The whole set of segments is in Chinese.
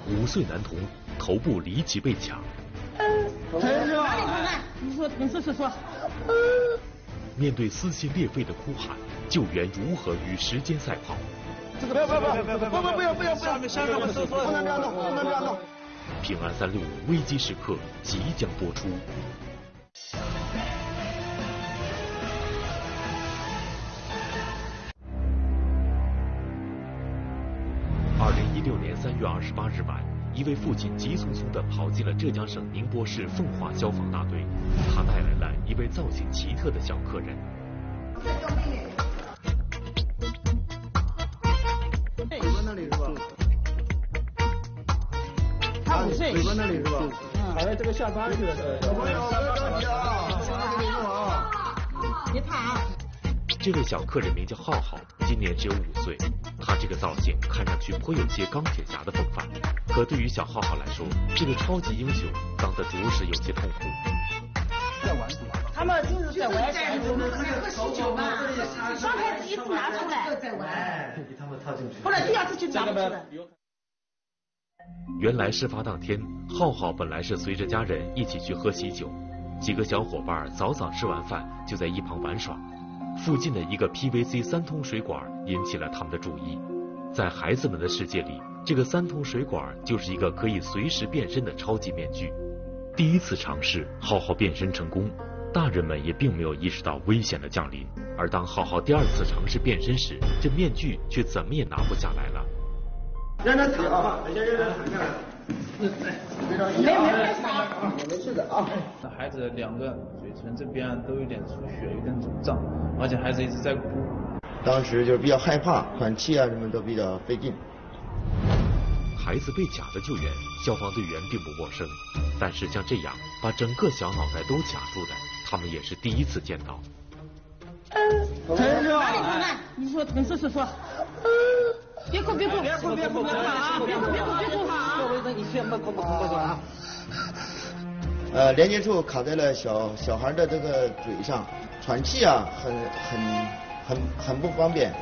5岁男童头部离奇被卡。哪里痛啊？你说说。面对撕心裂肺的哭喊，救援如何与时间赛跑？这个不要！下面我说，不能这样弄。平安365危机时刻即将播出。2016年3月28日晚，一位父亲急匆匆地跑进了浙江省宁波市奉化消防大队，他带来了一位造型奇特的小客人。嘴巴那里是吧？他5岁。嘴巴那里是吧？好像这个下班去了。小朋友，不要着急啊，现在给你弄啊。别怕啊。这位小客人名叫浩浩，今年只有5岁。他这个造型看上去颇有些钢铁侠的风范，可对于小浩浩来说，这个超级英雄当得着实有些痛苦。在玩什么？他们就是在玩骰子，手酒嘛。刚才第一次拿出来在玩，给他们套进去。后来第2次就拿不出来。原来事发当天，浩浩本来是随着家人一起去喝喜酒，几个小伙伴早吃完饭就在一旁玩耍。附近的一个 PVC 3通水管引起了他们的注意。在孩子们的世界里，这个3通水管就是一个可以随时变身的超级面具。第一次尝试，浩浩变身成功，大人们也并没有意识到危险的降临。而当浩浩第2次尝试变身时，这面具却怎么也拿不下来了。让他躺啊，让他躺下来。没事的啊。孩子2个嘴唇这边都有点出血，有点肿胀，而且孩子一直在哭。当时就是比较害怕，喘气啊什么都比较费劲。孩子被卡的救援，消防队员并不陌生，但是像这样把整个小脑袋都卡住的，他们也是第一次见到。疼是吧？哪里疼啊？你说疼说。别哭啊！你先别哭啊！连接处卡在了小孩的这个嘴上，喘气啊，很不方便。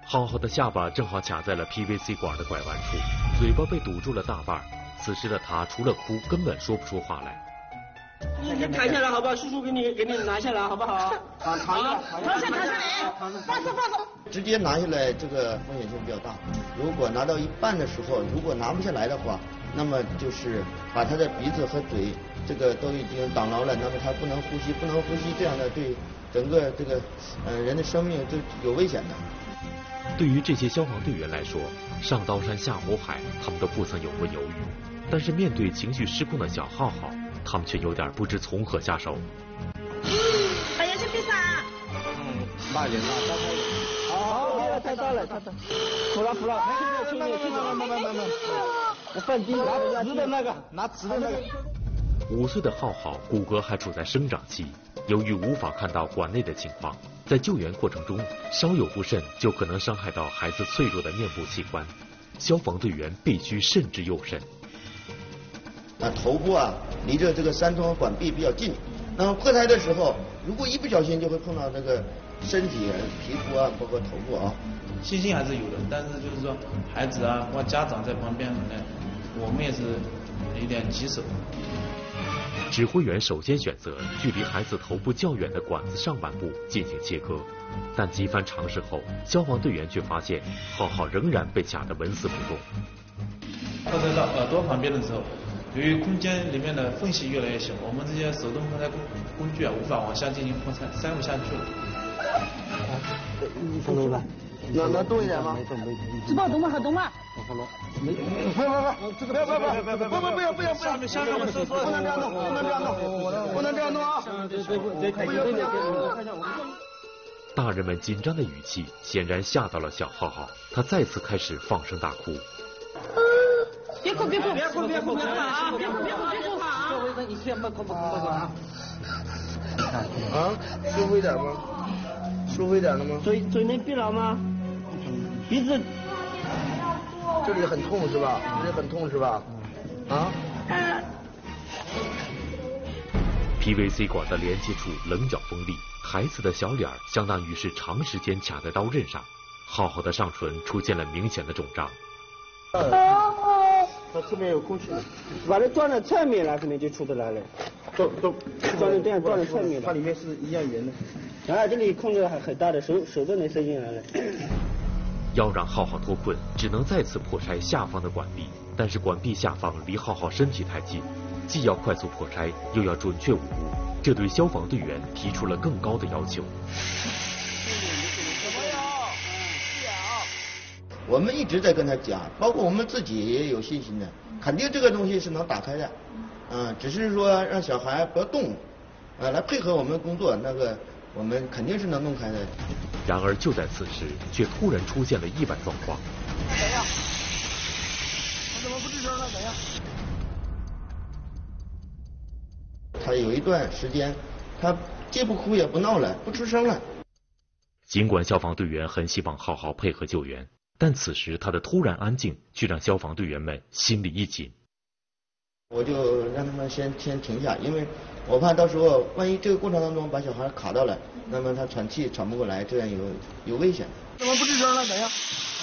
浩浩的下巴正好卡在了 PVC 管的拐弯处，嘴巴被堵住了大半。此时的他除了哭，根本说不出话来。你躺下来好不好？叔叔给你拿下来好不好？躺下来，放松。直接拿下来这个风险性比较大。如果拿到一半的时候，如果拿不下来的话，那么就是把他的鼻子和嘴这个都已经挡牢了，那么他不能呼吸，这样的对整个这个人的生命就有危险的。对于这些消防队员来说，上刀山下火海，他们都不曾有过犹豫。但是面对情绪失控的小浩浩，他们却有点不知从何下手。哎呀，先别撒！大一点，好，太大了，服了，慢，我放低，拿直的那个。5岁的浩浩骨骼还处在生长期，由于无法看到管内的情况，在救援过程中稍有不慎就可能伤害到孩子脆弱的面部器官，消防队员必须慎之又慎。头部啊离着这个3通管壁比较近，那么破胎的时候，如果一不小心就会碰到那个身体、皮肤啊，包括头部啊。信心还是有的，但是就是说孩子啊或家长在旁边，我们也是有点棘手。指挥员首先选择距离孩子头部较远的管子上半部进行切割，但几番尝试后，消防队员却发现浩浩仍然被卡得纹丝不动。扩散到耳朵旁边的时候，由于空间里面的缝隙越来越小，我们这些手动破胎工具啊无法往下进行破拆，塞不下去了。动了吧？能动一点吗？知道动吗？好动吗？不，这个不要！下面我说，不能这样弄啊！大人们紧张的语气显然吓到了小浩浩，他再次开始放声大哭。别哭啊！你先别哭啊！舒服一点吗？舒服一点了吗？嘴能闭了吗？鼻子这里很痛是吧？PVC 管的连接处棱角锋利，孩子的小脸相当于是长时间卡在刀刃上，浩浩的上唇出现了明显的肿胀。他它侧面有空气，把它转到侧面了，肯定就出得来了。转成这样，转到侧面，它里面是一样圆的。啊，这里控制很大的，手都能伸进来了。要让浩浩脱困，只能再次破拆下方的管壁，但是管壁下方离浩浩身体太近，既要快速破拆，又要准确无误，这对消防队员提出了更高的要求。我们一直在跟他讲，包括我们自己也有信心的，肯定这个东西是能打开的，只是说让小孩不要动，来配合我们工作，那个我们肯定是能弄开的。然而就在此时，却突然出现了意外状况。等一下，他怎么不吱声了？等一下。他有一段时间，他既不哭也不闹了，不出声了。尽管消防队员很希望浩浩配合救援，但此时他的突然安静却让消防队员们心里一紧。我就让他们先停下，因为我怕到时候万一这个过程当中把小孩卡到了，那么他喘气喘不过来，这样有危险。怎么不吱声了？等一下。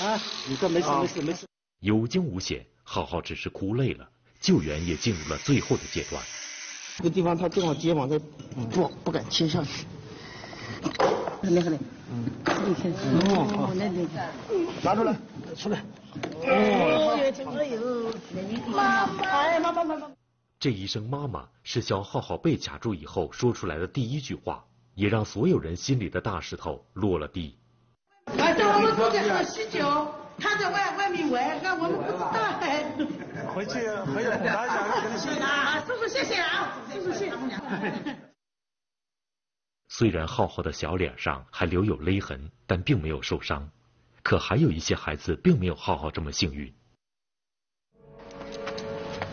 啊，你说没事。有惊无险，浩浩只是哭累了，救援也进入了最后的阶段。这个地方他正好肩膀在，不敢切下去。那个嘞，那边，拿出来，出来。妈。这一声妈妈是小浩浩被卡住以后说出来的第一句话，也让所有人心里的大石头落了地。叫我们出去喝喜酒，他在外面玩，我们不知道。回去回去打一下，跟你谢谢啊，叔叔谢谢啊，叔叔谢谢。虽然浩浩的小脸上还留有勒痕，但并没有受伤。可还有一些孩子并没有浩浩这么幸运。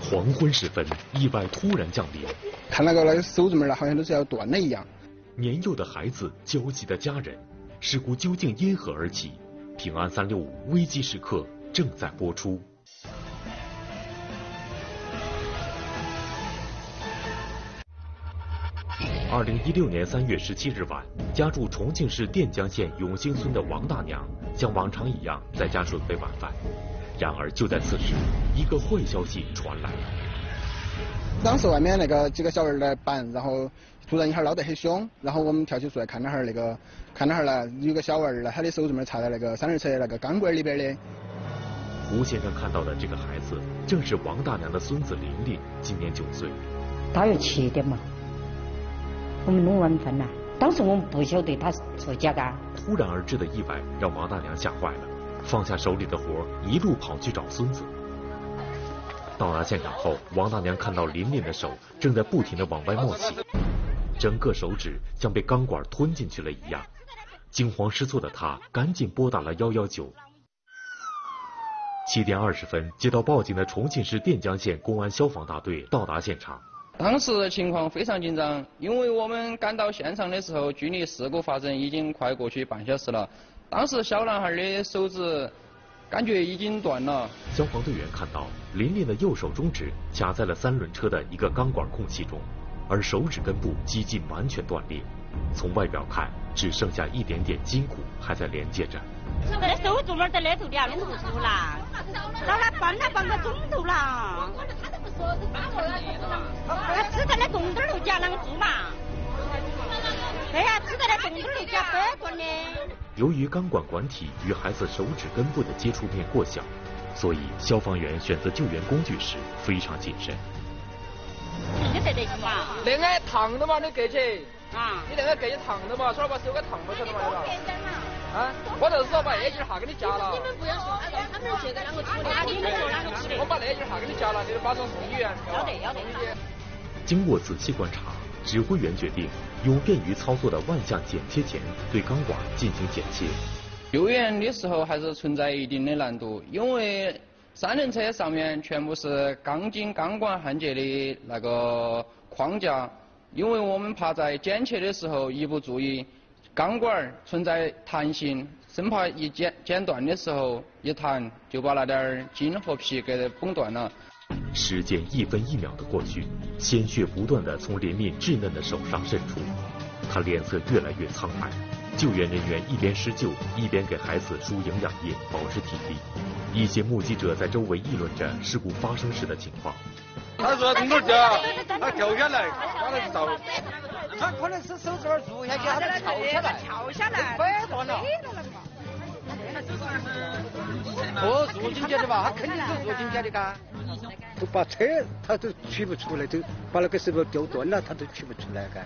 黄昏时分，意外突然降临。看那个手指门好像都是要断了一样。年幼的孩子，焦急的家人，事故究竟因何而起？平安365危机时刻正在播出。2016年3月17日晚，家住重庆市垫江县永兴村的王大娘像往常一样在家准备晚饭。然而就在此时，一个坏消息传来了。当时外面那个几个小孩来板，然后突然一下闹得很凶，然后我们跳起出来看那哈儿呢，有个小娃儿呢，他的手指门插在那个三轮车那个钢管里边的。吴先生看到的这个孩子，正是王大娘的孙子琳琳，今年9岁。大约7点嘛，我们弄晚饭了，当时我们不晓得他出家的。突然而至的意外让王大娘吓坏了，放下手里的活，一路跑去找孙子。到达现场后，王大娘看到琳琳的手正在不停地往外冒气，整个手指像被钢管吞进去了一样。惊慌失措的她赶紧拨打了119。7点20分，接到报警的重庆市垫江县公安消防大队到达现场。当时的情况非常紧张，因为我们赶到现场的时候，距离事故发生已经快过去半小时了。当时小男孩的手指感觉已经断了。消防队员看到琳琳的右手中指卡在了三轮车的一个钢管空隙中，而手指根部几近完全断裂，从外表看只剩下一点点筋骨还在连接着。这手指门在那头的啊，弄不出了，找他搬了半个钟头了。他都不说，这打过来就知道。他吃在那洞洞头夹啷个住嘛？对呀，吃在那洞洞头夹不断的。由于钢管管体与孩子手指根部的接触面过小，所以消防员选择救援工具时非常谨慎。你在这个嘛？那个烫的嘛，你隔起。啊。你那个隔起烫的嘛，说把手给烫不成了嘛，对吧？啊，我就是说把那件哈给你夹了。你们不要说，他们这个啷个处理？你们说啷个处理？我把那件哈给你夹了，你就马上送医院。要得。经过仔细观察，指挥员决定用便于操作的万向剪切钳对钢管进行剪切。救援的时候还是存在一定的难度，因为三轮车上面全部是钢筋钢管焊接的那个框架，因为我们怕在剪切的时候一不注意，钢管存在弹性，生怕一剪断的时候一弹就把那点筋和皮给崩断了。时间1分1秒的过去，鲜血不断的从琳琳稚嫩的手上渗出，她脸色越来越苍白，救援人员一边施救，一边给孩子输营养液，保持体力。一些目击者在周围议论着事故发生时的情况。他说从哪儿掉？他掉下来，他那倒。他可能是手指儿住下去，他跳下来，掰断了。哦，住进去的吧？他肯定是住进去的嘎。都把车他都取不出来，都把那个石头丢断了，他都取不出来嘎。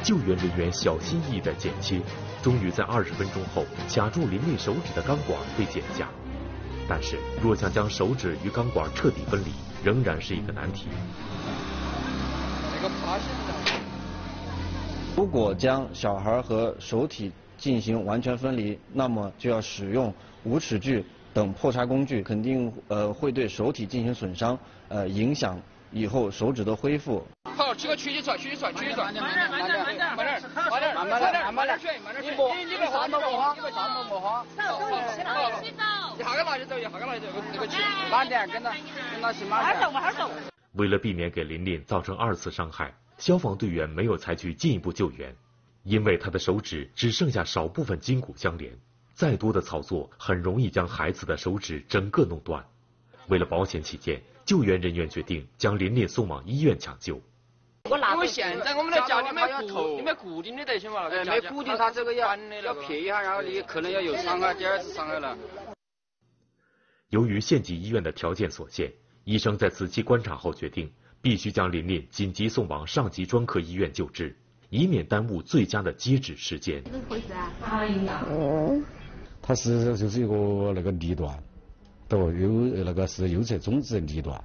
救援人员小心翼翼地剪切，终于在20分钟后，卡住琳琳手指的钢管被剪下。但是，若想将手指与钢管彻底分离，仍然是一个难题。如果将小孩和手体进行完全分离，那么就要使用无齿锯等破拆工具，肯定会对手体进行损伤，影响以后手指的恢复。好，取个曲出来，慢点，慢点，你别慌，莫慌。一下个拿起走，这个曲，慢点，跟他去慢点。为了避免给琳琳造成2次伤害，消防队员没有采取进一步救援，因为她的手指只剩下少部分筋骨相连，再多的操作很容易将孩子的手指整个弄断。为了保险起见，救援人员决定将琳琳送往医院抢救。因为现在我们的脚你没固定的得行嘛，没固定它这个要撇一下，然后你可能要有伤害，第2次伤害了。由于县级医院的条件所限，医生在仔细观察后决定，必须将琳琳紧急送往上级专科医院救治，以免耽误最佳的接旨时间。它是就是一个那个离断，有那个是右侧中指离断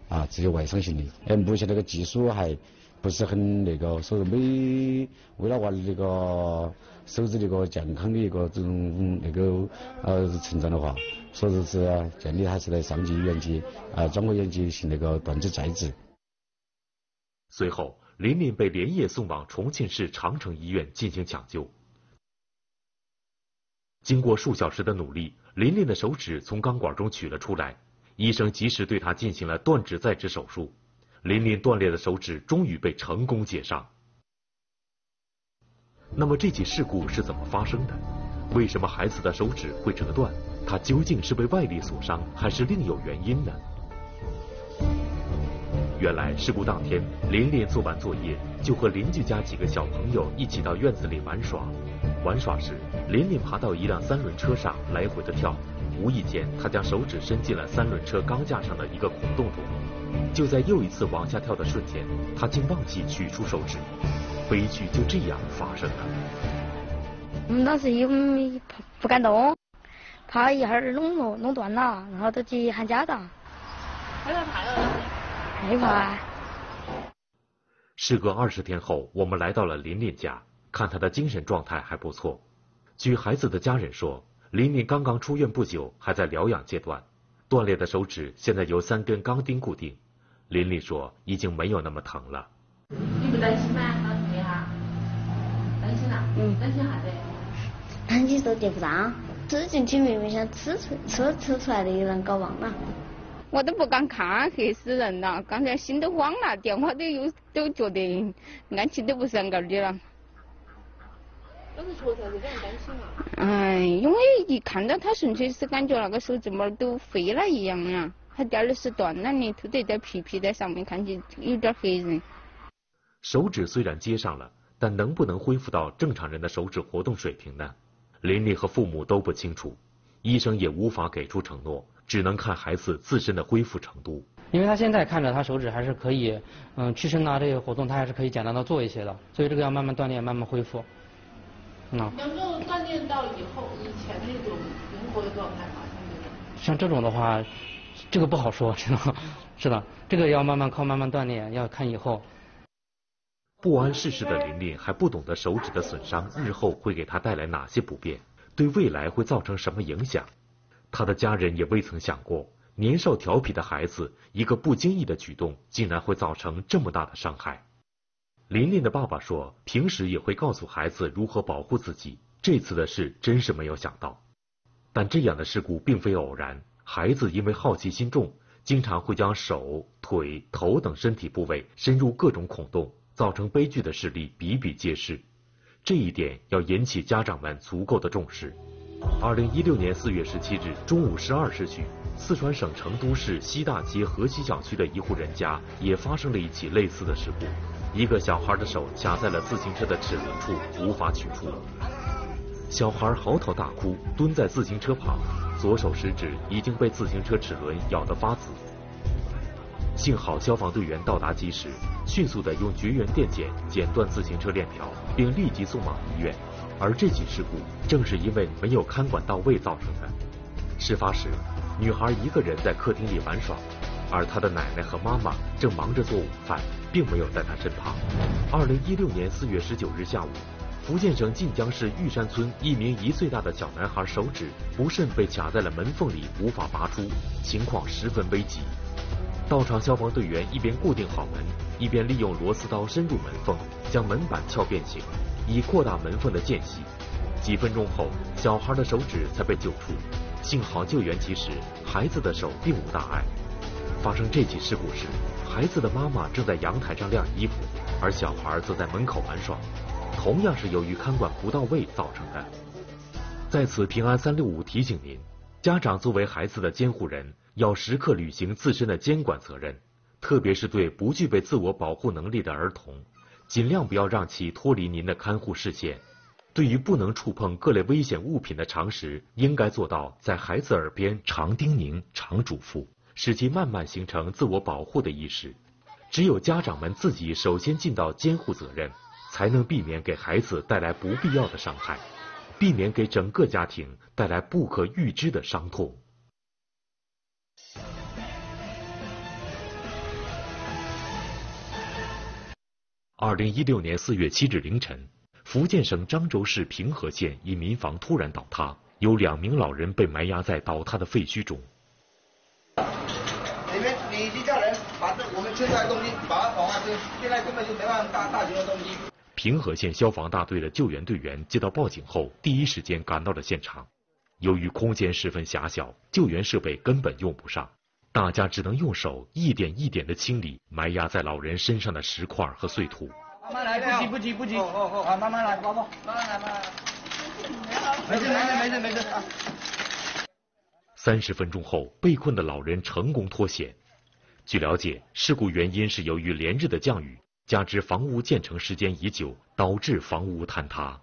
啊，只有外伤型的。目前那个技术还不是很那个，所以为了娃的那个手指那个健康的一个这种那个成长的话，所以是建议还是来上级医院去专科医院进行那个断肢再植。随后，琳琳被连夜送往重庆市长城医院进行抢救。经过数小时的努力，琳琳的手指从钢管中取了出来，医生及时对她进行了断指再植手术。琳琳断裂的手指终于被成功接上。那么这起事故是怎么发生的？为什么孩子的手指会折断？他究竟是被外力所伤，还是另有原因呢？原来事故当天，琳琳做完作业就和邻居家几个小朋友一起到院子里玩耍。玩耍时，琳琳爬到一辆3轮车上来回的跳，无意间她将手指伸进了3轮车钢架上的一个孔洞中。就在又一次往下跳的瞬间，她竟忘记取出手指，悲剧就这样发生了。我们当时不敢动，怕一会儿弄断了，然后就去喊家长。害怕。事隔20天后，我们来到了琳琳家，看她的精神状态还不错。据孩子的家人说，琳琳刚刚出院不久，还在疗养阶段。断裂的手指现在由3根钢钉固定。琳琳说已经没有那么疼了。你不担心吗？老妹哈，担心啦？担心啥子？担心手结不上，吃进去明明想吃出来的有人搞忘了。我都不敢看，吓死人了！刚才心都慌了，电话都觉得安气都不是很高的了。当时确实还是非常担心啊。哎，因为一看到他纯粹是感觉那个手指毛都飞了一样呀，他第2是断了的，凸得在皮在上面，看起有点黑人。手指虽然接上了，但能不能恢复到正常人的手指活动水平呢？琳琳和父母都不清楚，医生也无法给出承诺。只能看孩子自身的恢复程度。因为他现在看着他手指还是可以，屈伸啊这些活动他还是可以简单的做一些的，所以这个要慢慢锻炼，慢慢恢复。能够锻炼到以前那种灵活的状态吗？像这种的话，这个不好说，是的，这个要慢慢锻炼，要看以后。不谙世事的琳琳还不懂得手指的损伤日后会给他带来哪些不便，对未来会造成什么影响。他的家人也未曾想过，年少调皮的孩子一个不经意的举动，竟然会造成这么大的伤害。琳琳的爸爸说，平时也会告诉孩子如何保护自己，这次的事真是没有想到。但这样的事故并非偶然，孩子因为好奇心重，经常会将手、腿、头等身体部位伸入各种孔洞，造成悲剧的事例比比皆是。这一点要引起家长们足够的重视。2016年4月17日中午12时许，四川省成都市西大街河西小区的一户人家也发生了一起类似的事故，一个小孩的手卡在了自行车的齿轮处，无法取出。小孩嚎啕大哭，蹲在自行车旁，左手食指已经被自行车齿轮咬得发紫。幸好消防队员到达及时，迅速地用绝缘电剪剪断自行车链条，并立即送往医院。而这起事故正是因为没有看管到位造成的。事发时，女孩一个人在客厅里玩耍，而她的奶奶和妈妈正忙着做午饭，并没有在她身旁。2016年4月19日下午，福建省晋江市玉山村一名1岁大的小男孩手指不慎被卡在了门缝里，无法拔出，情况十分危急。到场消防队员一边固定好门，一边利用螺丝刀深入门缝，将门板撬变形，以扩大门缝的间隙。几分钟后，小孩的手指才被救出。幸好救援及时，孩子的手并无大碍。发生这起事故时，孩子的妈妈正在阳台上晾衣服，而小孩则在门口玩耍，同样是由于看管不到位造成的。在此，平安365提醒您，家长作为孩子的监护人，要时刻履行自身的监管责任，特别是对不具备自我保护能力的儿童，尽量不要让其脱离您的看护视线。对于不能触碰各类危险物品的常识，应该做到在孩子耳边常叮咛、常嘱咐，使其慢慢形成自我保护的意识。只有家长们自己首先尽到监护责任，才能避免给孩子带来不必要的伤害，避免给整个家庭带来不可预知的伤痛。2016年4月7日凌晨，福建省漳州市平和县一民房突然倒塌，有2名老人被埋压在倒塌的废墟中。里面立即叫人把我们现在的东西把它往外推，现在根本就没办法大型的东西。平和县消防大队的救援队员接到报警后，第一时间赶到了现场。由于空间十分狭小，救援设备根本用不上，大家只能用手一点一点地清理埋压在老人身上的石块和碎土。慢慢来，不急。啊，慢慢来，宝宝，慢慢来。没事。30分钟后，被困的老人成功脱险。据了解，事故原因是由于连日的降雨，加之房屋建成时间已久，导致房屋坍塌。